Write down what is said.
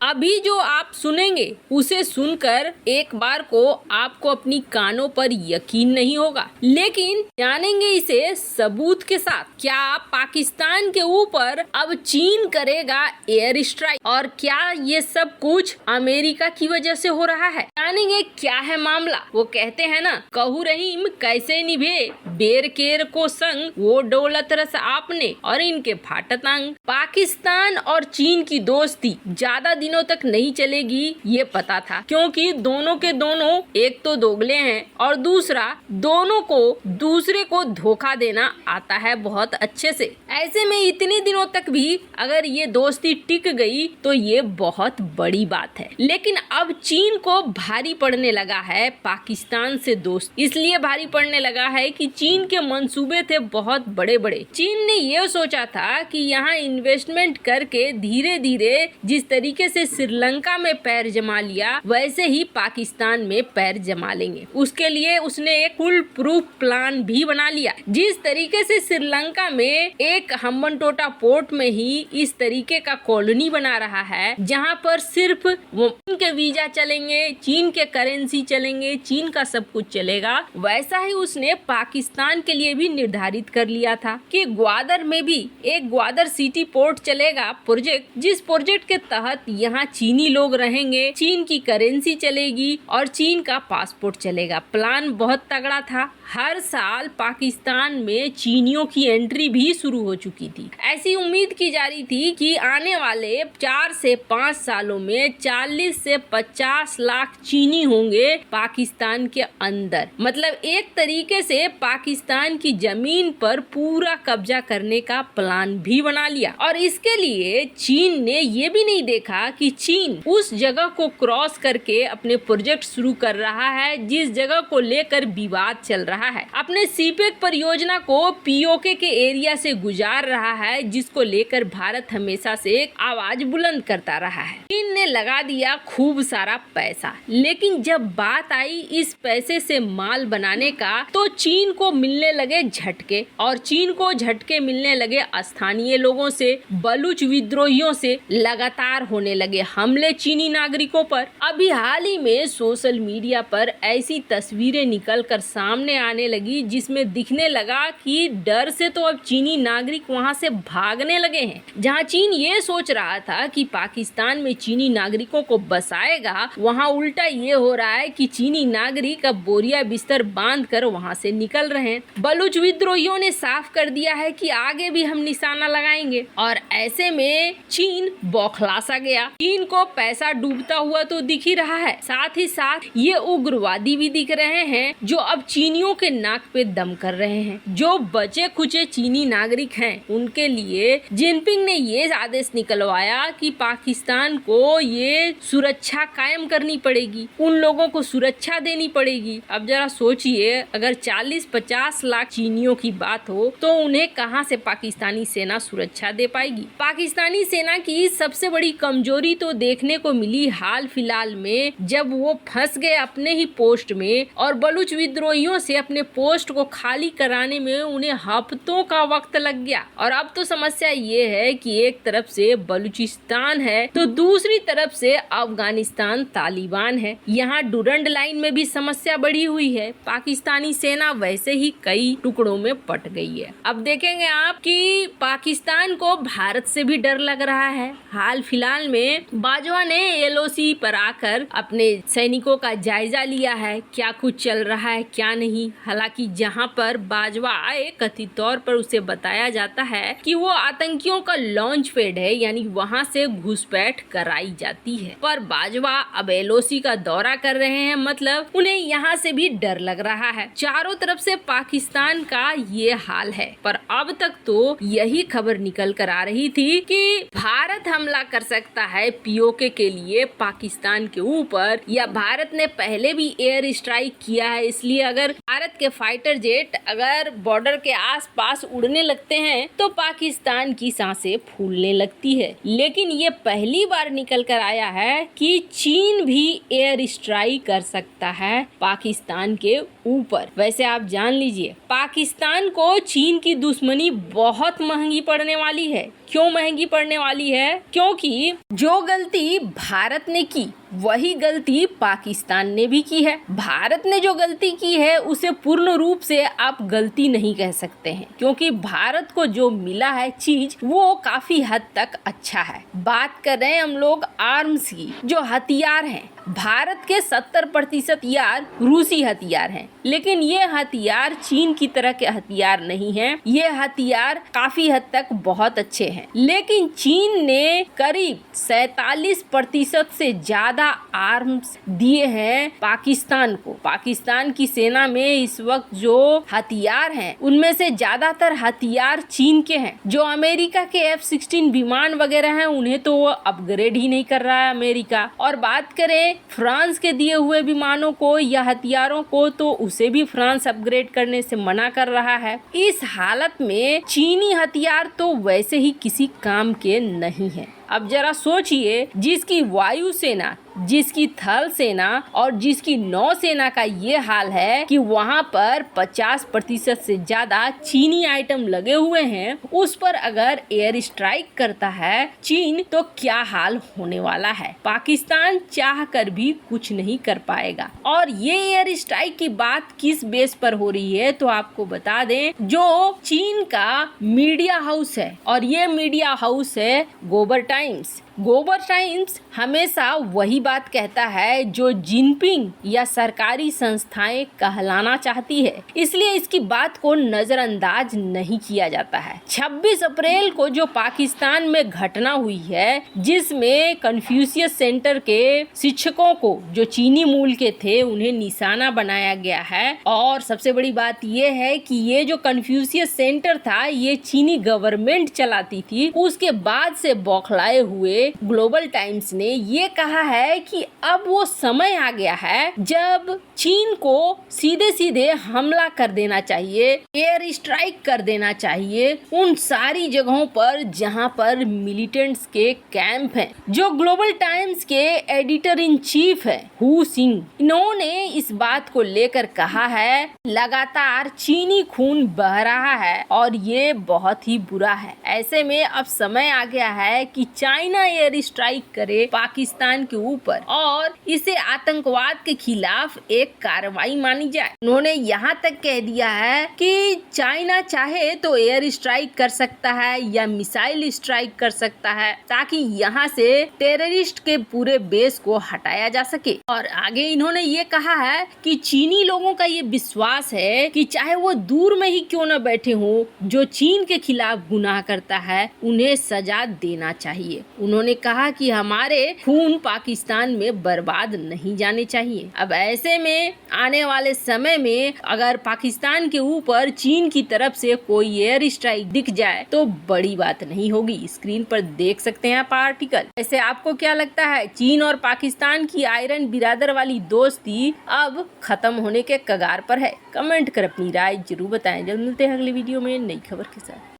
अभी जो आप सुनेंगे उसे सुनकर एक बार को आपको अपनी कानों पर यकीन नहीं होगा, लेकिन जानेंगे इसे सबूत के साथ। क्या पाकिस्तान के ऊपर अब चीन करेगा एयर स्ट्राइक और क्या ये सब कुछ अमेरिका की वजह से हो रहा है? जानेंगे क्या है मामला। वो कहते हैं ना, कहू रहीम कैसे निभे बेर केर को संग, वो दौलत रस आपने और इनके फाटत अंग। पाकिस्तान और चीन की दोस्ती ज्यादा दिनों तक नहीं चलेगी ये पता था, क्योंकि दोनों के दोनों एक तो दोगले हैं और दूसरा दोनों को दूसरे को धोखा देना आता है बहुत अच्छे से। ऐसे में इतने दिनों तक भी अगर ये दोस्ती टिक गई तो ये बहुत बड़ी बात है। लेकिन अब चीन को भारी पड़ने लगा है पाकिस्तान से दोस्त, इसलिए भारी पड़ने लगा है कि चीन के मंसूबे थे बहुत बड़े बड़े। चीन ने ये सोचा था कि यहाँ इन्वेस्टमेंट करके धीरे धीरे जिस तरीके से श्रीलंका में पैर जमा लिया वैसे ही पाकिस्तान में पैर जमा लेंगे। उसके लिए उसने एक फुल प्रूफ प्लान भी बना लिया। जिस तरीके से श्रीलंका में एक हम्बनटोटा पोर्ट में ही इस तरीके का कॉलोनी बना रहा है जहाँ पर सिर्फ चीन के वीजा चलेंगे, चीन के करेंसी चलेंगे, चीन का सब कुछ चलेगा, वैसा ही उसने पाकिस्तान के लिए भी निर्धारित कर लिया था कि ग्वादर में भी एक ग्वादर सिटी पोर्ट चलेगा प्रोजेक्ट, जिस प्रोजेक्ट के तहत यहाँ चीनी लोग रहेंगे, चीन की करेंसी चलेगी और चीन का पासपोर्ट चलेगा। प्लान बहुत तगड़ा था। हर साल पाकिस्तान में चीनियों की एंट्री भी शुरू हो चुकी थी। ऐसी उम्मीद की जा रही थी कि आने वाले 4 से 5 सालों में 40 से 50 लाख चीनी होंगे पाकिस्तान के अंदर। मतलब एक तरीके से पाकिस्तान की जमीन पर पूरा कब्जा करने का प्लान भी बना लिया। और इसके लिए चीन ने ये भी नहीं देखा कि चीन उस जगह को क्रॉस करके अपने प्रोजेक्ट शुरू कर रहा है जिस जगह को लेकर विवाद चल रहा है। अपने सीपेक परियोजना को पीओके के एरिया से गुजार रहा है, जिसको लेकर भारत हमेशा से आवाज बुलंद करता रहा है। चीन ने लगा दिया खूब सारा पैसा, लेकिन जब बात आई इस पैसे से माल बनाने का तो चीन को मिलने लगे झटके, और चीन को झटके मिलने लगे स्थानीय लोगों से, बलूच विद्रोहियों से। लगातार होने लगे हमले चीनी नागरिकों पर। अभी हाल ही में सोशल मीडिया पर ऐसी तस्वीरें निकलकर सामने आने लगी जिसमें दिखने लगा कि डर से तो अब चीनी नागरिक वहां से भागने लगे हैं। जहां चीन ये सोच रहा था कि पाकिस्तान में चीनी नागरिकों को बसाएगा, वहां उल्टा ये हो रहा है कि चीनी नागरिक अब बोरिया बिस्तर बांध कर वहां से निकल रहे हैं। बलूच विद्रोहियों ने साफ कर दिया है कि आगे भी हम निशाना लगाएंगे, और ऐसे में चीन बौखला सा गया। चीन को पैसा डूबता हुआ तो दिख ही रहा है, साथ ही साथ ये उग्रवादी भी दिख रहे हैं जो अब चीनियों के नाक पे दम कर रहे हैं। जो बचे खुचे चीनी नागरिक हैं उनके लिए जिनपिंग ने ये आदेश निकलवाया कि पाकिस्तान को ये सुरक्षा कायम करनी पड़ेगी, उन लोगों को सुरक्षा देनी पड़ेगी। अब जरा सोचिए, अगर 40-50 लाख चीनियों की बात हो तो उन्हें कहां से पाकिस्तानी सेना सुरक्षा दे पाएगी। पाकिस्तानी सेना की सबसे बड़ी कमजोरी तो देखने को मिली हाल फिलहाल में, जब वो फंस गए अपने ही पोस्ट में और बलूच विद्रोहियों से अपने पोस्ट को खाली कराने में उन्हें हफ्तों का वक्त लग गया। और अब तो समस्या ये है कि एक तरफ से बलूचिस्तान है तो दूसरी तरफ से अफगानिस्तान तालिबान है। यहाँ डुरंड लाइन में भी समस्या बढ़ी हुई है। पाकिस्तानी सेना वैसे ही कई टुकड़ों में पट गई है। अब देखेंगे आप कि पाकिस्तान को भारत से भी डर लग रहा है। हाल फिलहाल में बाजवा ने एलओसी पर आकर अपने सैनिकों का जायजा लिया है, क्या कुछ चल रहा है क्या नहीं। हालांकि जहां पर बाजवा आए कथित तौर पर उसे बताया जाता है कि वो आतंकियों का लॉन्च पैड है, यानी वहां से घुसपैठ कराई जाती है। पर बाजवा अब एलओसी का दौरा कर रहे हैं, मतलब उन्हें यहाँ से भी डर लग रहा है। चारों तरफ से पाकिस्तान का ये हाल है। पर अब तक तो यही खबर निकल कर आ रही थी कि भारत हमला कर सकता है पीओके के लिए पाकिस्तान के ऊपर, या भारत ने पहले भी एयर स्ट्राइक किया है, इसलिए अगर भारत के फाइटर जेट अगर बॉर्डर के आसपास उड़ने लगते हैं तो पाकिस्तान की सांसें फूलने लगती है। लेकिन ये पहली बार निकल कर आया है कि चीन भी एयर स्ट्राइक कर सकता है पाकिस्तान के ऊपर। वैसे आप जान लीजिए, पाकिस्तान को चीन की दुश्मनी बहुत महंगी पड़ने वाली है। क्यों महंगी पड़ने वाली है? क्योंकि जो गलती भारत ने की वही गलती पाकिस्तान ने भी की है। भारत ने जो गलती की है उसे पूर्ण रूप से आप गलती नहीं कह सकते हैं, क्योंकि भारत को जो मिला है चीज वो काफी हद तक अच्छा है। बात कर रहे हैं हम लोग आर्म्स की, जो हथियार हैं। भारत के 70% यार रूसी हथियार हैं, लेकिन ये हथियार चीन की तरह के हथियार नहीं हैं। ये हथियार काफी हद तक बहुत अच्छे हैं, लेकिन चीन ने करीब 47% से ज्यादा आर्म्स दिए हैं पाकिस्तान को। पाकिस्तान की सेना में इस वक्त जो हथियार हैं उनमें से ज्यादातर हथियार चीन के हैं। जो अमेरिका के F-16 विमान वगैरह हैं उन्हें तो वो अपग्रेड ही नहीं कर रहा है अमेरिका। और बात करें फ्रांस के दिए हुए विमानों को या हथियारों को, तो उसे भी फ्रांस अपग्रेड करने से मना कर रहा है। इस हालत में चीनी हथियार तो वैसे ही किसी काम के नहीं है। अब जरा सोचिए, जिसकी वायुसेना, जिसकी थल सेना और जिसकी नौसेना का ये हाल है कि वहाँ पर 50% से ज्यादा चीनी आइटम लगे हुए हैं, उस पर अगर एयर स्ट्राइक करता है चीन तो क्या हाल होने वाला है। पाकिस्तान चाह कर भी कुछ नहीं कर पाएगा। और ये एयर स्ट्राइक की बात किस बेस पर हो रही है तो आपको बता दें, जो चीन का मीडिया हाउस है, और ये मीडिया हाउस है गोबर टाइम्स। गोबर टाइम्स हमेशा वही बात कहता है जो जिनपिंग या सरकारी संस्थाएं कहलाना चाहती है, इसलिए इसकी बात को नजरअंदाज नहीं किया जाता है। 26 अप्रैल को जो पाकिस्तान में घटना हुई है, जिसमें कन्फ्यूशियस सेंटर के शिक्षकों को, जो चीनी मूल के थे, उन्हें निशाना बनाया गया है। और सबसे बड़ी बात यह है कि ये जो कन्फ्यूशियस सेंटर था ये चीनी गवर्नमेंट चलाती थी। उसके बाद से बौखलाए हुए ग्लोबल टाइम्स ने ये कहा है कि अब वो समय आ गया है जब चीन को सीधे सीधे हमला कर देना चाहिए, एयर स्ट्राइक कर देना चाहिए उन सारी जगहों पर जहां पर मिलिटेंट्स के कैंप हैं। जो ग्लोबल टाइम्स के एडिटर इन चीफ है हु सिंह, इन्होंने इस बात को लेकर कहा है लगातार चीनी खून बह रहा है और ये बहुत ही बुरा है। ऐसे में अब समय आ गया है कि चाइना एयर स्ट्राइक करे पाकिस्तान के ऊपर और इसे आतंकवाद के खिलाफ एक कार्रवाई मानी जाए। उन्होंने यहाँ तक कह दिया है कि चाइना चाहे तो एयर स्ट्राइक कर सकता है या मिसाइल स्ट्राइक कर सकता है, ताकि यहाँ से टेररिस्ट के पूरे बेस को हटाया जा सके। और आगे इन्होंने ये कहा है कि चीनी लोगों का ये विश्वास है कि चाहे वो दूर में ही क्यों न बैठे हों, जो चीन के खिलाफ गुनाह करता है उन्हें सजा देना चाहिए। उन्होंने कहा कि हमारे खून पाकिस्तान में बर्बाद नहीं जाने चाहिए। अब ऐसे में आने वाले समय में अगर पाकिस्तान के ऊपर चीन की तरफ से कोई एयर स्ट्राइक दिख जाए तो बड़ी बात नहीं होगी। स्क्रीन पर देख सकते हैं आप आर्टिकल। ऐसे आपको क्या लगता है, चीन और पाकिस्तान की आयरन बिरादर वाली दोस्ती अब खत्म होने के कगार पर है? कमेंट कर अपनी राय जरूर बताएं। जल्द मिलते हैं अगली वीडियो में नई खबर के साथ।